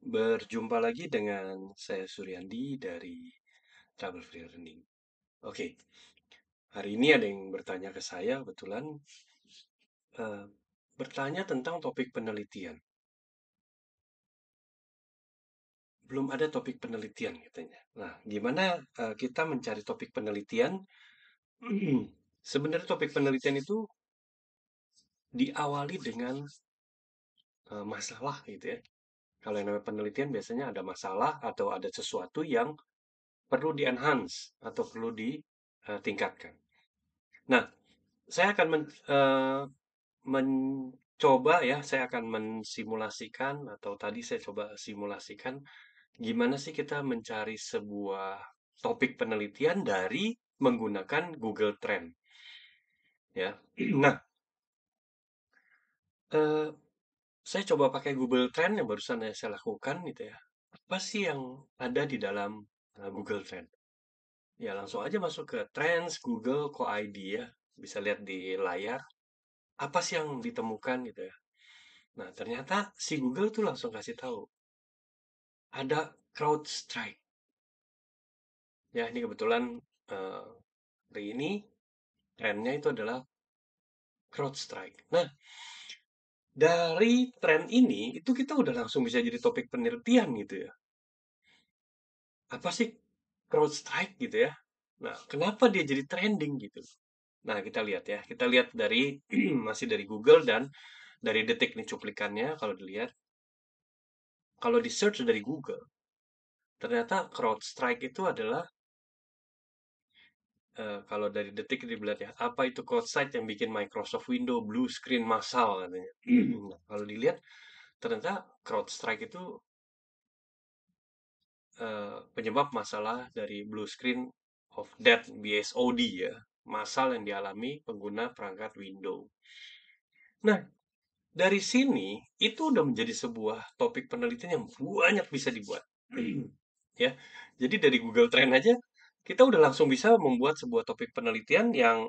Berjumpa lagi dengan saya Suryandi dari Trouble Free Learning. Oke, hari ini ada yang bertanya ke saya kebetulan eh, bertanya tentang topik penelitian. Belum ada topik penelitian katanya. Nah, gimana kita mencari topik penelitian? Sebenarnya topik penelitian itu diawali dengan masalah gitu ya. Kalau yang namanya penelitian biasanya ada masalah atau ada sesuatu yang perlu di-enhance atau perlu ditingkatkan. Nah, saya akan mencoba ya, saya akan mensimulasikan atau tadi saya coba simulasikan gimana sih kita mencari sebuah topik penelitian dari menggunakan Google Trend ya. Nah, eh, saya coba pakai Google Trend yang barusan saya lakukan gitu ya. Apa sih yang ada di dalam Google Trend? Ya langsung aja masuk ke Trends Google Co-ID ya. Bisa lihat di layar apa sih yang ditemukan gitu ya. Nah, ternyata si Google tuh langsung kasih tahu ada CrowdStrike. Ya, ini kebetulan eh, hari ini trennya itu adalah CrowdStrike. Nah, dari tren ini itu kita udah langsung bisa jadi topik penelitian gitu ya. Apa sih CrowdStrike gitu ya? Nah, kenapa dia jadi trending gitu? Nah, kita lihat ya. Kita lihat dari masih dari Google dan dari detik nih cuplikannya kalau dilihat. Kalau di search dari Google, ternyata CrowdStrike itu adalah kalau dari detik dilihat ya, apa itu code site yang bikin Microsoft Windows blue screen massal katanya. Nah, kalau dilihat ternyata CrowdStrike itu penyebab masalah dari blue screen of death BSOD ya, massal yang dialami pengguna perangkat Windows. Nah, dari sini itu udah menjadi sebuah topik penelitian yang banyak bisa dibuat. Ya. Jadi dari Google Trend aja kita udah langsung bisa membuat sebuah topik penelitian yang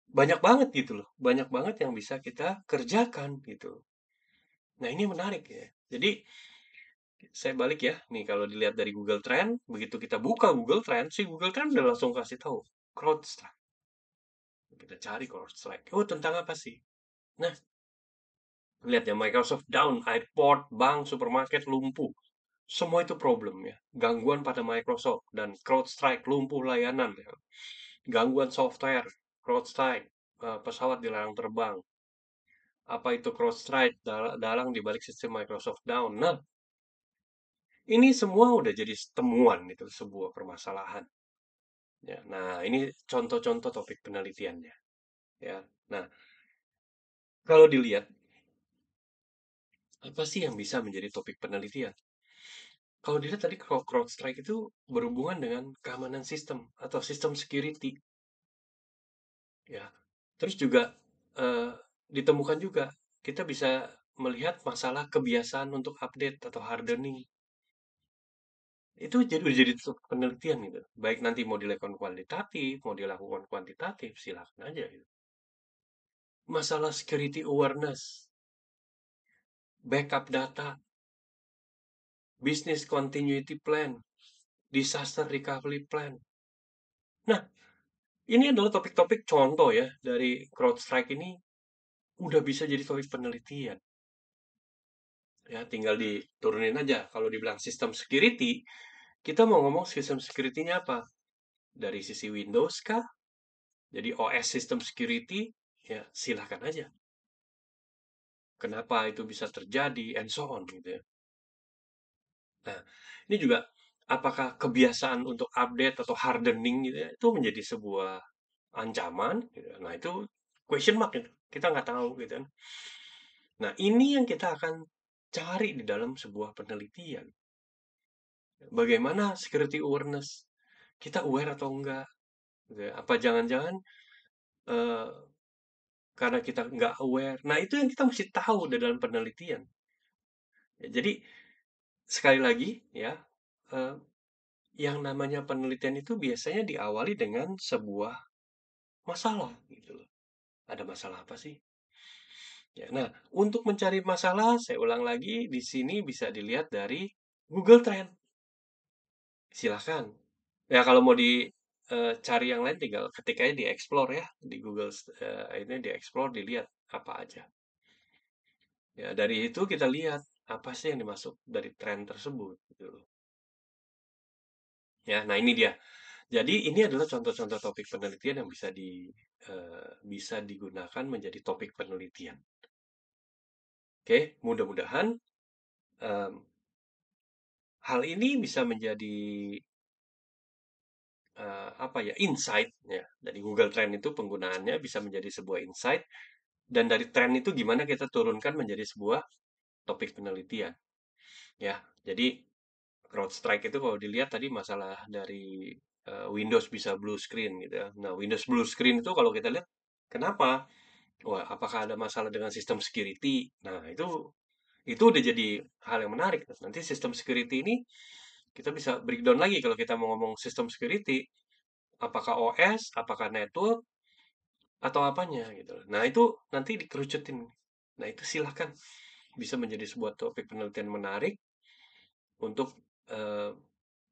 banyak banget gitu loh, banyak banget yang bisa kita kerjakan gitu. Nah ini menarik ya. Jadi saya balik ya, nih kalau dilihat dari Google Trend, begitu kita buka Google Trend, si Google Trend udah langsung kasih tahu CrowdStrike. Kita cari CrowdStrike. Oh tentang apa sih? Nah lihat ya Microsoft down, airport, bank, supermarket lumpuh. Semua itu problem ya. Gangguan pada Microsoft dan CrowdStrike lumpuh layanan ya. Gangguan software, CrowdStrike, pesawat dilarang terbang. Apa itu CrowdStrike dalang di balik sistem Microsoft down. Nah, ini semua udah jadi temuan itu sebuah permasalahan. Ya, nah ini contoh-contoh topik penelitiannya. Ya, nah kalau dilihat apa sih yang bisa menjadi topik penelitian? Kalau dilihat tadi CrowdStrike itu berhubungan dengan keamanan sistem atau sistem security. Ya, terus juga eh, ditemukan juga kita bisa melihat masalah kebiasaan untuk update atau hardening. Itu udah jadi penelitian gitu. Baik nanti mau dilakukan kualitatif, mau dilakukan kuantitatif, silakan aja gitu. Masalah security awareness, backup data, business continuity plan, disaster recovery plan. Nah, ini adalah topik-topik contoh ya dari CrowdStrike ini udah bisa jadi topik penelitian. Ya, tinggal diturunin aja. Kalau dibilang sistem security, kita mau ngomong sistem security-nya apa? Dari sisi Windows kah? Jadi OS system security, ya silahkan aja. Kenapa itu bisa terjadi, and so on gitu ya. Nah, ini juga apakah kebiasaan untuk update atau hardening gitu ya, itu menjadi sebuah ancaman gitu. Nah, itu question mark gitu. Kita nggak tahu gitu kan. Nah, ini yang kita akan cari di dalam sebuah penelitian. Bagaimana security awareness? Kita aware atau enggak? Gitu ya. Apa jangan-jangan eh, karena kita nggak aware? Nah, itu yang kita mesti tahu di dalam penelitian. Ya, jadi sekali lagi ya, eh, yang namanya penelitian itu biasanya diawali dengan sebuah masalah gitu loh. Ada masalah apa sih? Ya, nah, untuk mencari masalah, saya ulang lagi, di sini bisa dilihat dari Google Trend, silahkan. Ya kalau mau cari yang lain tinggal ketik aja di explore ya, di Google ini di explore dilihat apa aja. Ya dari itu kita lihat apa sih yang dimasuk dari tren tersebut gitu loh. Ya, nah ini dia. Jadi ini adalah contoh-contoh topik penelitian yang bisa digunakan menjadi topik penelitian. Oke, mudah-mudahan em, hal ini bisa menjadi apa ya, insight ya. Dari Google Trend itu penggunaannya bisa menjadi sebuah insight dan dari tren itu gimana kita turunkan menjadi sebuah topik penelitian ya. Jadi CrowdStrike itu kalau dilihat tadi masalah dari Windows bisa blue screen gitu ya. Nah, Windows blue screen itu kalau kita lihat kenapa? Wah, apakah ada masalah dengan sistem security? Nah, itu udah jadi hal yang menarik. Nanti sistem security ini kita bisa breakdown lagi kalau kita mau ngomong sistem security, apakah OS, apakah network, atau apanya gitu. Nah, itu nanti dikerucutin. Nah, itu silahkan bisa menjadi sebuah topik penelitian menarik untuk eh,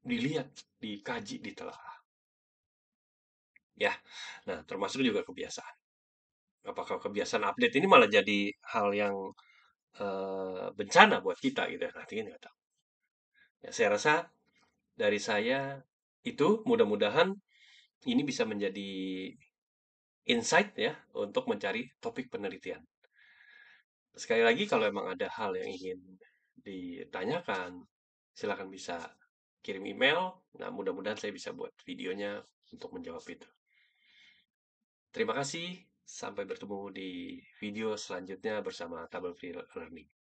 dilihat, dikaji, ditelaah. Ya, nah termasuk juga kebiasaan. Apakah kebiasaan update ini malah jadi hal yang bencana buat kita gitu ya? Nanti kan nggak tahu. Ya, saya rasa dari saya itu mudah-mudahan ini bisa menjadi insight ya untuk mencari topik penelitian. Sekali lagi kalau emang ada hal yang ingin ditanyakan, silakan bisa kirim email. Nah, mudah-mudahan saya bisa buat videonya untuk menjawab itu. Terima kasih. Sampai bertemu di video selanjutnya bersama Tabel Free Learning.